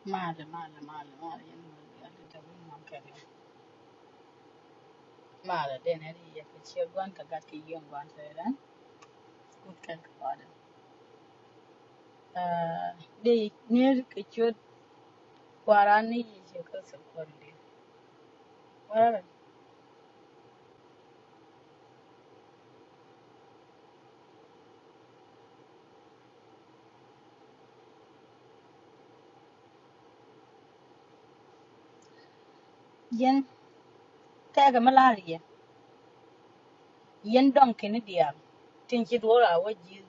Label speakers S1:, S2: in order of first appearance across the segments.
S1: Male, male, male, male, io non ho capito. Male, denari ya ke ci gwanta ga ke yin gwanta idan. Good kan ka fada. Dai ne ke ci kwara ni yi je ka sa kwande. Wala yen ta ga malaria. Yen don ke ni dia. Tin ci dora waji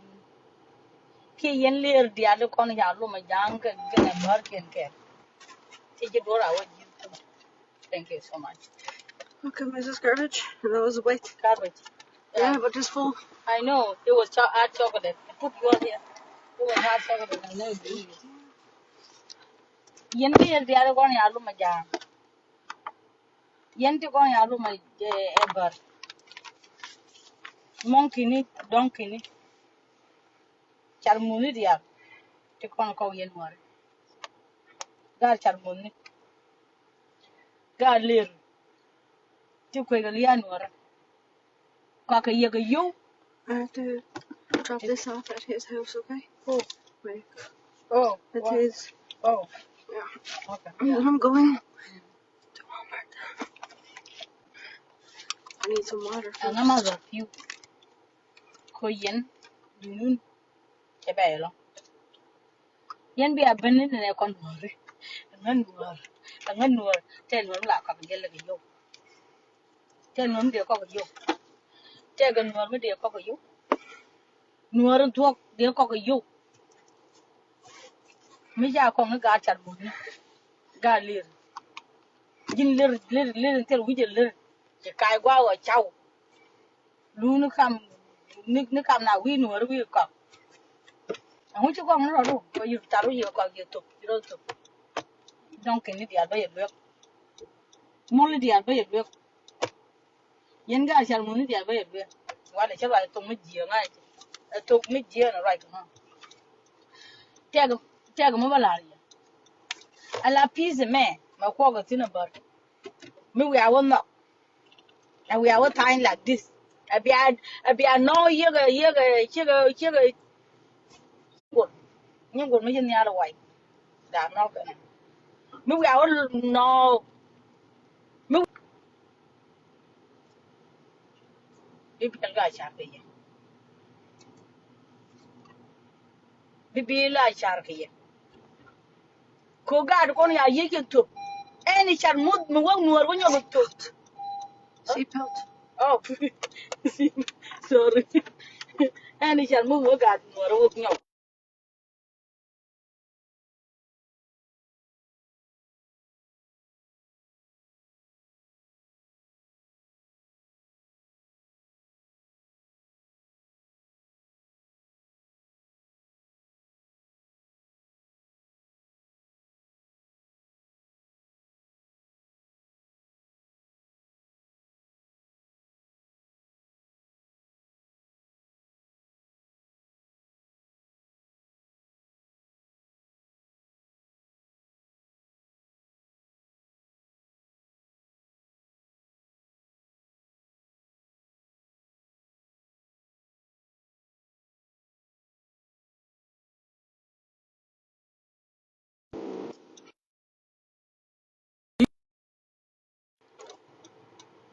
S1: ke yen ler dia le kon ya lu ma jang ka gina bar ken ke. Tin ci dora waji. Thank you so much.
S2: Okay, Mrs. Garbage. And that was white.
S1: Garbage.
S2: Yeah, but just full.
S1: I know it was hot chocolate. I put yours here. It was hot chocolate. I know it. Yen ler dia le kon ya lu ma jang. Yen ti kon ya lu ma ever. Monkey ni donkey ni. Charmuni dia. Ti kon ko yen war. Gar charmuni. Gar ler. Ti ko ga lian war. Ka ka ye ga yo.
S2: I have to drop this off at his house, okay?
S1: Oh.
S2: Wait.
S1: Oh.
S2: That's his.
S1: Oh.
S2: Yeah.
S1: Okay.
S2: And then I'm going to Walmart. I need some water first.
S1: Ang ama ga piu. Ko yen. Dunun. Ke ba lo. Yen bi abene ne kon war. Ngan war. Ngan war. Te no la ka ge le ga yo. Te no de ko ga yo. Te ga no me de ko ga yo. Nuor thuốc đĩa có cái dục mấy gia con nó gà chặt bún gà liền nhìn liền theo cái gì liền chỉ cài qua ở cháu lú nó cầm nào quy nuor quy cọp không chứ con nó rồi đâu có dục chả có gì có gì rồi tục trong cái này đi ăn bây giờ được mua đi ăn bây giờ được yên gà chặt bún đi ăn bây giờ được qua để cho lại tụng mấy gì ngay tụng mấy gì nó rồi không tega mo balaria ala pizza me ma ko ga tina bar me we are not and we are time like this abia no yega good ni good me ni ala white da no ka me we are no me bibi ga cha pe ye bibi la cha ke ye ko ga ko ya yeke to any char mud me wa nuor wo nyogo to
S2: Seatbelt.
S1: oh sorry any char mud wo ga nuor wo nyogo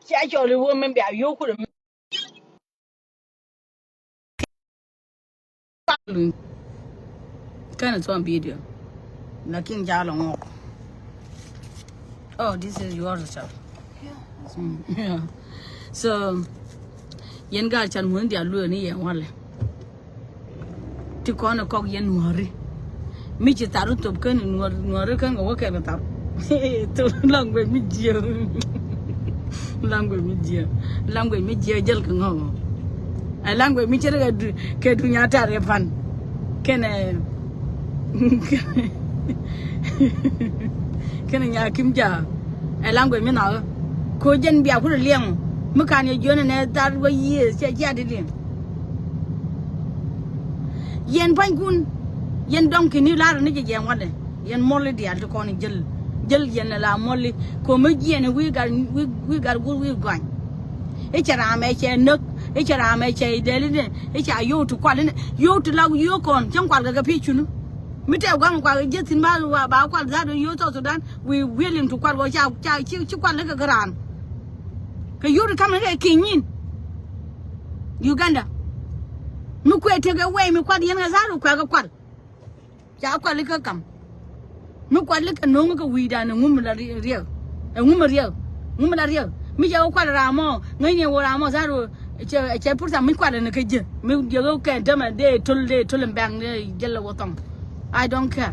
S1: cha cho le wo men bia yo ku de kind of one video lakin jalo ngo oh this is yours sir yeah so yen ga chan mun dia lu ni yen wale ti kono kok yen nuori mi ci taru to kan nuori kan go ke ta to langwe mi je langwe mi je jel ko ngo ay langwe mi ci rega ke du nyata re fan kene kene nya kim ja ay langwe mi na ko jen biya ku liang mu kan ye jone ne tar wa yi se ja de liang yen pan kun yen donc ni la ni je jam wale yan molly di al ko ni jël yen la molly ko ma jene we gar good we gwan e chara me che nok e chara me che deli ne e cha yo to kwal ne yo to la yo kon chen kwal ga pi chunu mi te gwan kwa je tin ba wa ba kwal za do yo to Sudan we willing to kwal go cha chi kwal ga gran ka yo to come ga kinyin Uganda mi ko te ga we mi kwal yen ga za do kwa ga kwal cha kwal ka kam mi kwal ka no ga wi da ne ngum la riel e ngum la riel mi ja kwal ramo ngai ne wo ramo za do che purta mi kwal ne ka je mi je go ka de ma de tul bang de je la wotong I don't care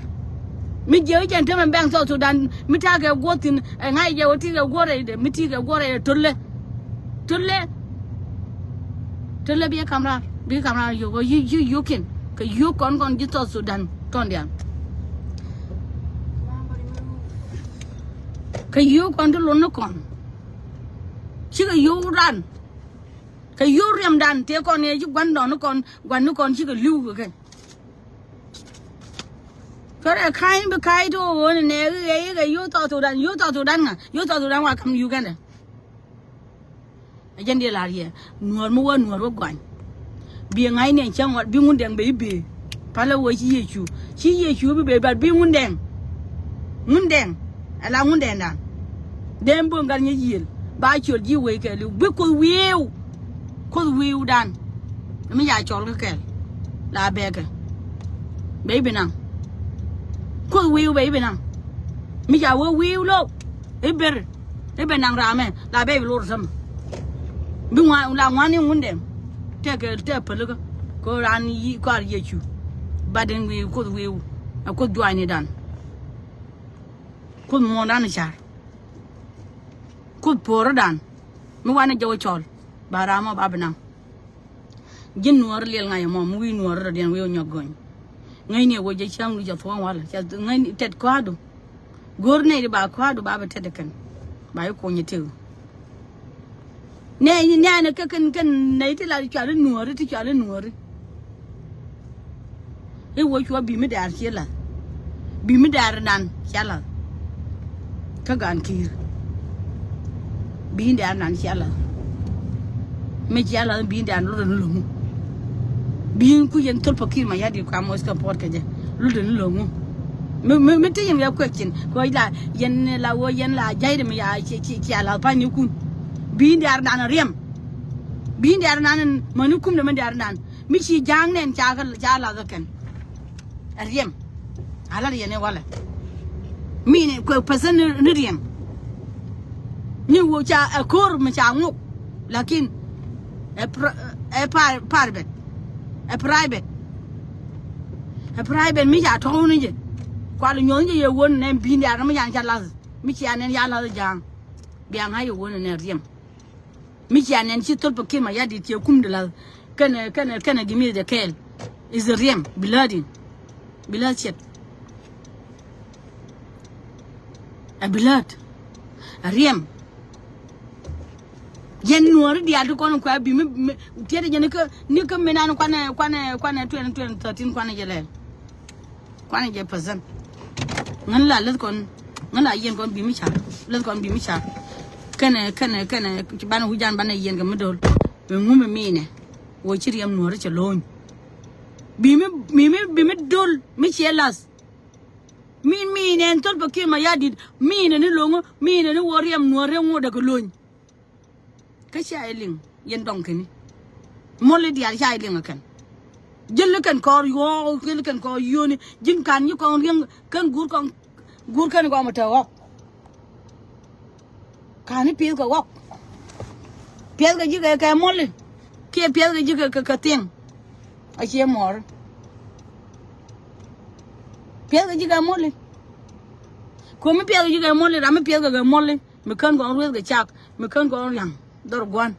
S1: mi je je de ma bang so Sudan mi ta ga gotin ngai je woti ga gore de mi ti ga gore tulle bi kamera yo go you can ka you kon ji to Sudan ton dia ka you kon do lo no kon chi ka you ran ka you rem dan te kon ne ji gwan don kon chi ka liu ga cái khai bị khai thôi nè cái yếu tố thủ đan qua cầm Uganda dân đi là gì nuột mua nuột quanh bia ngay nè chẳng ngọt bia ngun đèn bể phải là với chị chú bị bể bia ngun đèn là ngun đèn đàn đêm buông gần như gì ba chuột gì vậy cái lưu biết cô view đàn mới giải cho cái là bè cái bể bên nào cô view bể bên nào mới giải view luôn ấy bên nào ra mẹ là bể luôn rồi bên ngoài là ngoài những vấn đề thế phải là có ran gì có gì chứ bà đừng view cô join đi đàn cô muốn đàn chả cô bỏ đàn mới qua này cho chọn bà ra mà bà bên nào dân nuôi liền ngày mà mua nuôi rồi điện view nhọc gọi ngay này với chăm đi cho phong hoa là ngay tết qua đâu gor này bà qua đâu bà bị tết cái bà có nhiều thứ nè nó cái này thì là cho nó nuôi cái với chúa bị mất đàn xí là bị mất đàn đàn xí là cái gan kia bị đàn xí là mấy xí là bị đàn luôn bien ku yen tol pakir ma yadi ka mo ska pot kaje ludun longu me te yen ya question ko ila yen la wo yen la jayde me ya ci ala pa ni kun bi ndar nan rem bi ndar nan manu kum de man ndar nan mi ci jang nen ca la ga ken rem ala yen wala mi ne ko person ni rem ni wo ca akor ma ca nguk lakin private a private mi ja to ni je kwa lu nyon je won ne bi nda ma yang cha la mi chi anen ya la jang bi ang ha yo won ne riem mi chi anen chi tol pa ma ya di ti kum de la kana gimi de kel is riem blood shit a blood a riem yen nuor di adu kon kwa bi mi tiede je ni ko menan kwana 2013 kwana je le kwana je person ngan la let kon ngan la yen kon bi mi cha let kon bi mi cha kana ci ban hujan ban yen ga medol be ngum mi ne wo ci riem nuor ci loñ bi mi dol mi ci las mi ne tol ba ki ma yadi mi ne ni longo mi ne ni wo riem nuor ngo daga loñ cái ling yen dong kini mole dia chai ling kan jil kan ko yo kil kan ko yo ni jin kan ni ko rieng kan gur kan ko ma ta wok kan ni pil ko wok pil ga ji ka mole ke pil ga ji ka ting a che mor pil ga ji ka mole ko mi pil ga ji ka mole ra mi pil ga mole mi kan ko ru ga chak mi kan ko yang dor gwan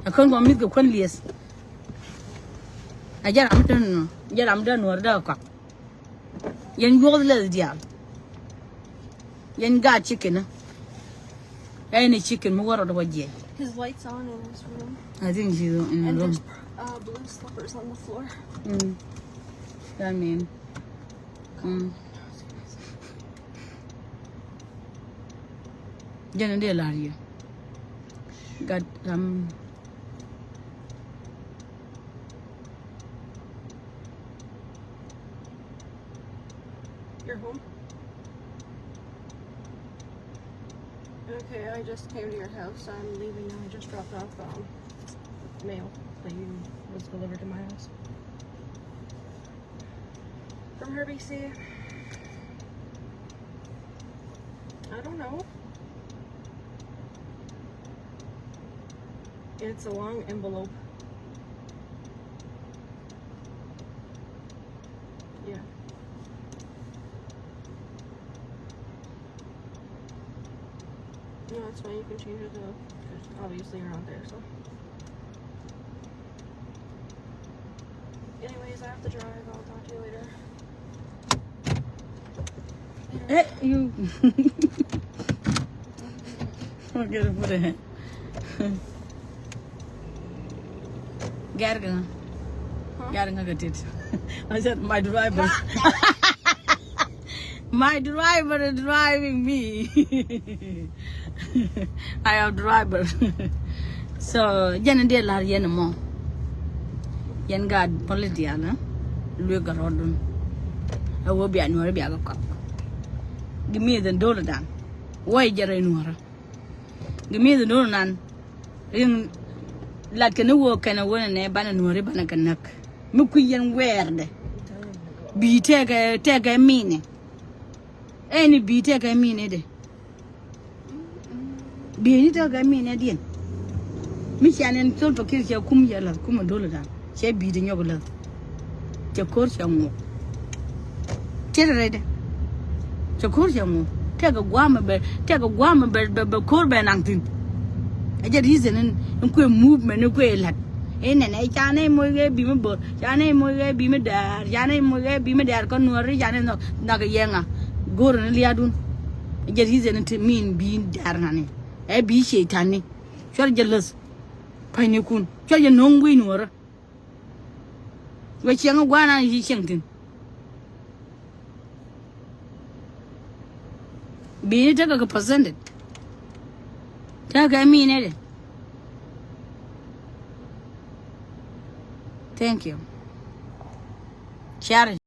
S1: akon ko mit ko kon lies jaram dan war da ko yen gol le dia yen ga chicken any chicken mo waro do waje
S2: His light's on in his room.
S1: I think she's in the
S2: And
S1: room.
S2: there's blue slippers on the floor.
S1: That mean Jenna de la here. Got
S2: You're home? Okay, I just came to your house. I'm leaving now. I just dropped off mail that was delivered to my house. From her, BC. I don't know. It's a long envelope. Yeah. No, that's fine. You can change it though, because obviously you're not there, so. Anyways, I have to drive. I'll talk to you later.
S1: Hey, you. I'll get it for the head. Garga. Garga got it. I said, my driver. My driver is driving me. I have driver. So, Jen de la yen mo. Yen gad politiana. Luga rodun. I will be annual biaga cup. Give me the dollar dan. Why jere nuara? Give me the dollar nan. In like a new work and a one and a banana banakanak. Mukuyan weird. Be take a meaning. Any be take a meaning. Be it a mean again. Mission and told to kill your cum yellow, cum a dollar down. She beating your love. Your course your more. Generate. Your course your more. Take a guama bed, but corban anting. I just reason and queer movement, no queer lad. In an a chane moye be me boat, Jane moye be me there, Jane moye be me there, connory, Jane no, naga yanga, go and liadun. I just reason to mean being there, nanny. A be she tanny. Sure jealous. Pinecun, sure you no win or. Which young one and he shanking. Be it a percentage. Take a mean. Thank you. Share it.